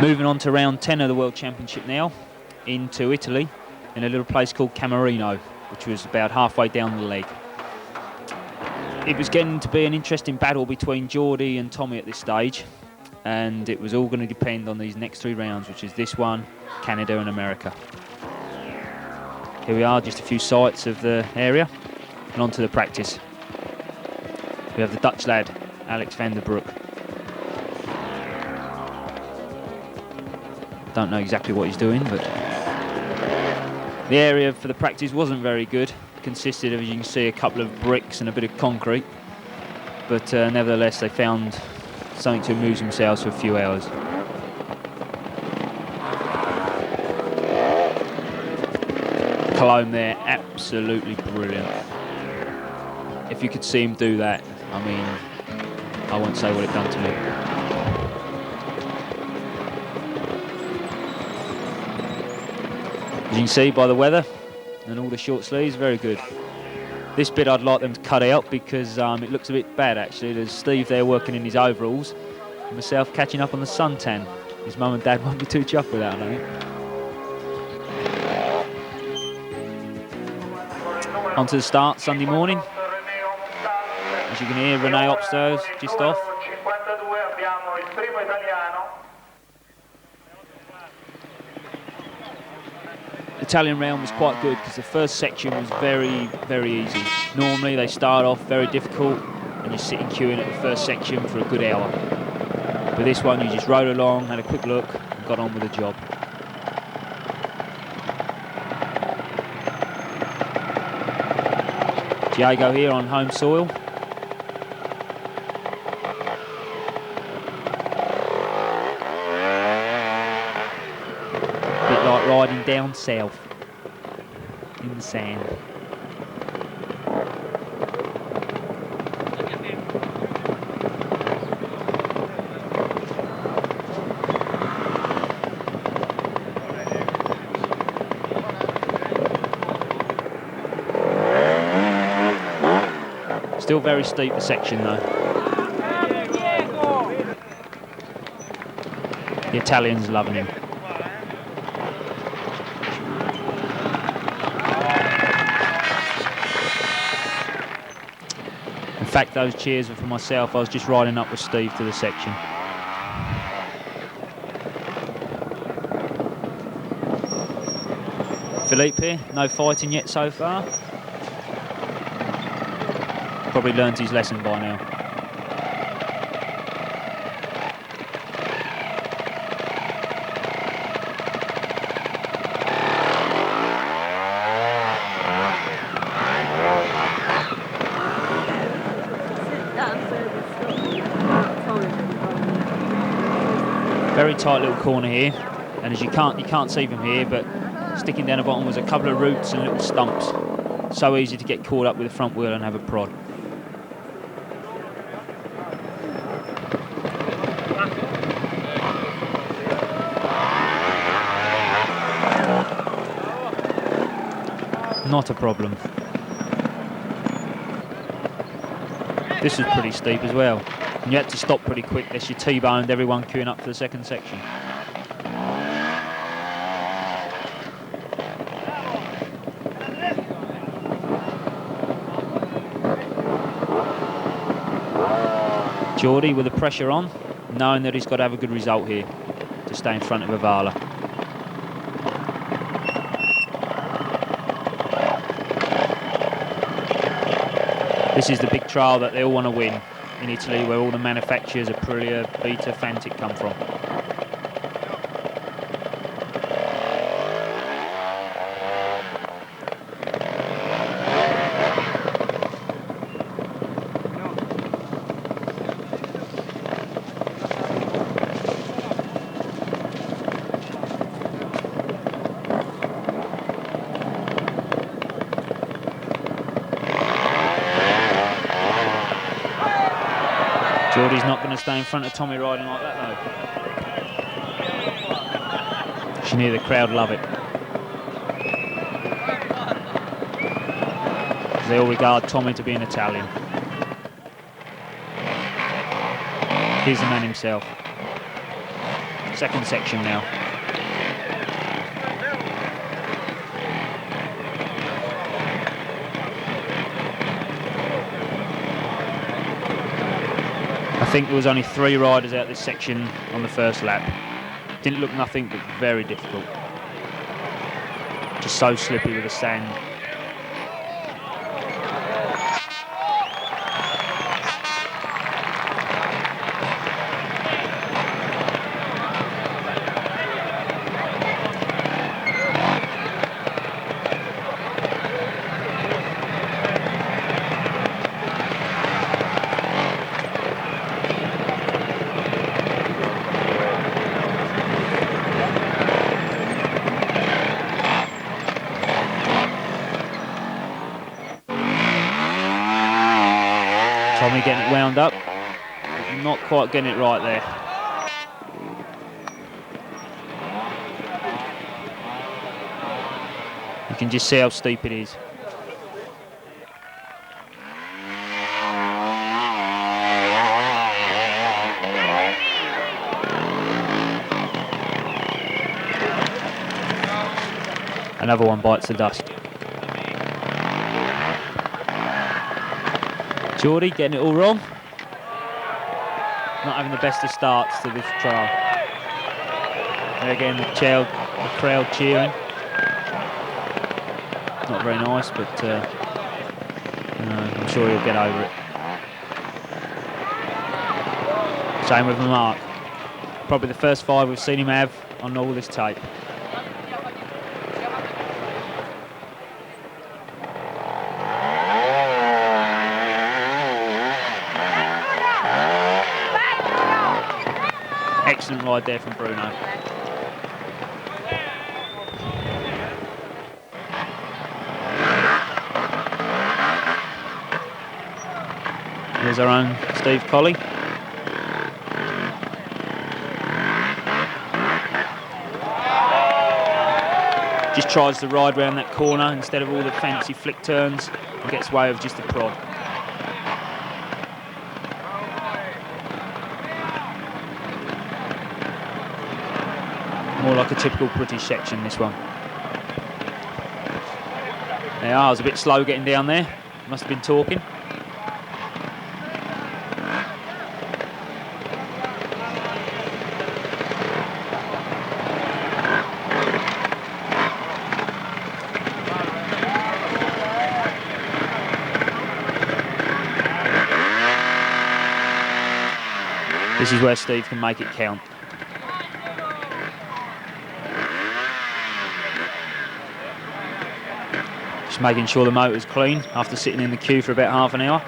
Moving on to round 10 of the World Championship now, into Italy, in a little place called Camerino, which was about halfway down the leg. It was getting to be an interesting battle between Geordie and Tommy at this stage, and it was all going to depend on these next 3 rounds, which is this one, Canada and America. Here we are, just a few sights of the area, and on to the practice. We have the Dutch lad, Alex van der Broek. Don't know exactly what he's doing, but the area for the practice wasn't very good. It consisted of, as you can see, a couple of bricks and a bit of concrete. But nevertheless, they found something to amuse themselves for a few hours. Cologne there, absolutely brilliant. If you could see him do that, I mean, I won't say what it done to me. As you can see by the weather and all the short sleeves, very good. This bit I'd like them to cut out because it looks a bit bad actually. There's Steve there working in his overalls, and myself catching up on the suntan. His mum and dad won't be too chuffed with that, I think. On to the start Sunday morning. As you can hear, Renee upstairs, just off. The Italian round was quite good because the first section was very, very easy. Normally they start off very difficult and you sit in queuing at the first section for a good hour. But this one you just rode along, had a quick look and got on with the job. Diego here on home soil. Riding down south in the sand. Still very steep the section though. The Italians loving him. In fact, those cheers were for myself. I was just riding up with Steve to the section. Philippe here, no fighting yet so far. Probably learned his lesson by now. Very tight little corner here, and as you can't see from here, but sticking down the bottom was a couple of roots and little stumps. So easy to get caught up with the front wheel and have a prod. Not a problem. This was pretty steep as well. And you had to stop pretty quick as you T-boned everyone queuing up for the second section. Geordie with the pressure on, knowing that he's got to have a good result here to stay in front of Avala. This is the big trial that they all want to win in Italy, where all the manufacturers, Aprilia, Beta, Fantic come from. Geordie's not going to stay in front of Tommy riding like that though. You can hear the crowd love it. They all regard Tommy to be an Italian. Here's the man himself. Second section now. I think there was only 3 riders out this section on the first lap. Didn't look nothing but very difficult. Just so slippy with the sand. Tommy getting it wound up, not quite getting it right there. You can just see how steep it is. Another one bites the dust. Geordie getting it all wrong. Not having the best of starts to this trial. There again, the crowd cheering. Not very nice, but I'm sure he'll get over it. Same with Mark. Probably the first 5 we've seen him have on all this tape. Excellent ride there from Bruno. Here's our own Steve Colley. Just tries to ride round that corner instead of all the fancy flick turns and gets away with just a prod. More like a typical British section, this one. There, I was a bit slow getting down there. Must have been talking. This is where Steve can make it count. Just making sure the motor's clean after sitting in the queue for about half an hour.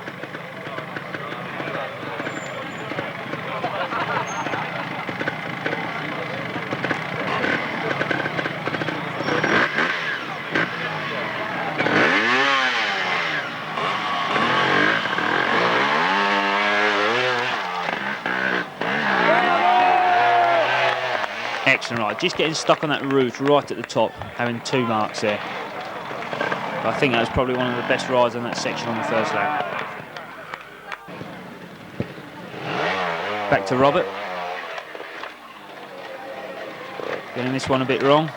Excellent ride, just getting stuck on that route right at the top, having 2 marks there. I think that was probably one of the best rides on that section on the first lap. Back to Robert. Getting this one a bit wrong.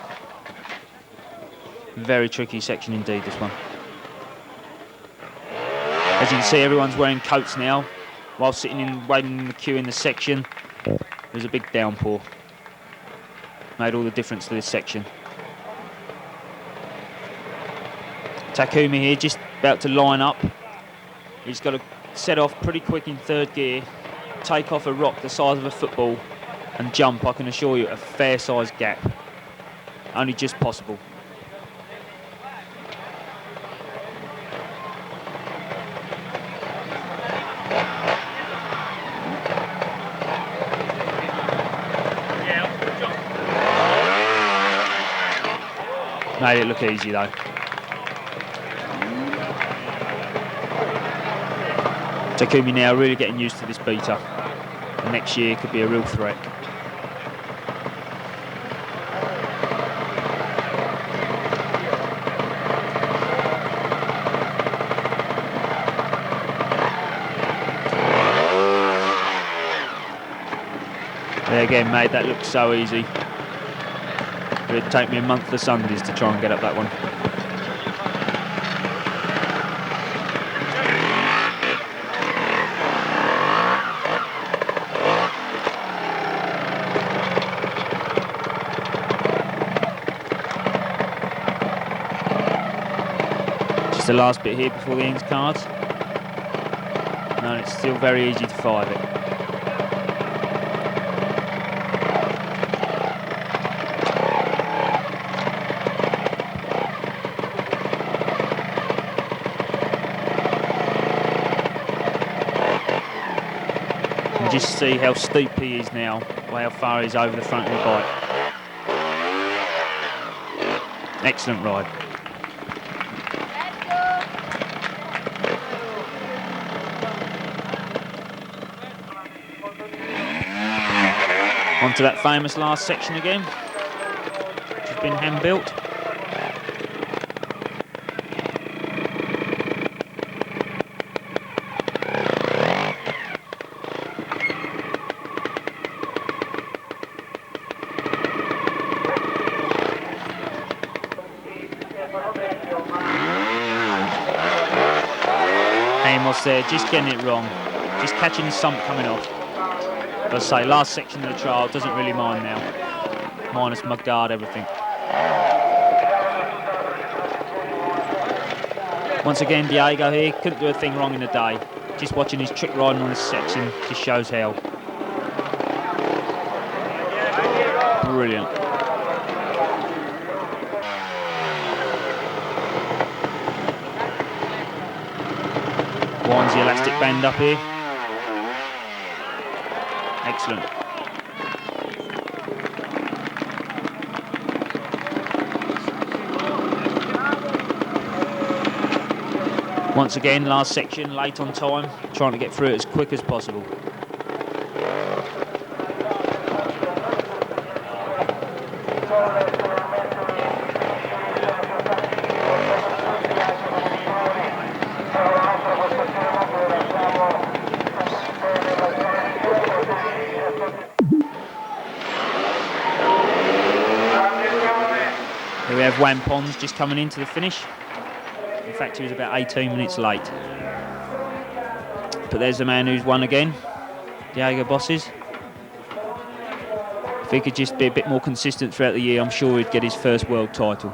Very tricky section indeed, this one. As you can see, everyone's wearing coats now while waiting in the queue in the section. There's a big downpour. Made all the difference to this section. Takumi here, just about to line up. He's got to set off pretty quick in 3rd gear, take off a rock the size of a football and jump, I can assure you, a fair-sized gap. Only just possible. Made it look easy though. Takumi now really getting used to this beater. And next year could be a real threat. They again made that look so easy. It'd take me a month of Sundays to try and get up that one. Just the last bit here before the ends cards. No, it's still very easy to 5 it. And just see how steep he is now, or how far he's over the front of the bike. Excellent ride. Onto that famous last section again, which has been hand built. Amos there, just getting it wrong, just catching the sump coming off. As I say, last section of the trial, doesn't really mind now. Minus mudguard, everything. Once again, Diego here, couldn't do a thing wrong in the day. Just watching his trick riding on this section just shows how. Brilliant. Winds the elastic band up here. Excellent. Once again, last section, late on time, trying to get through it as quick as possible. Here we have Juan Pons just coming into the finish. In fact, he was about 18 minutes late. But there's the man who's won again, Diego Bosses. If he could just be a bit more consistent throughout the year, I'm sure he'd get his first world title.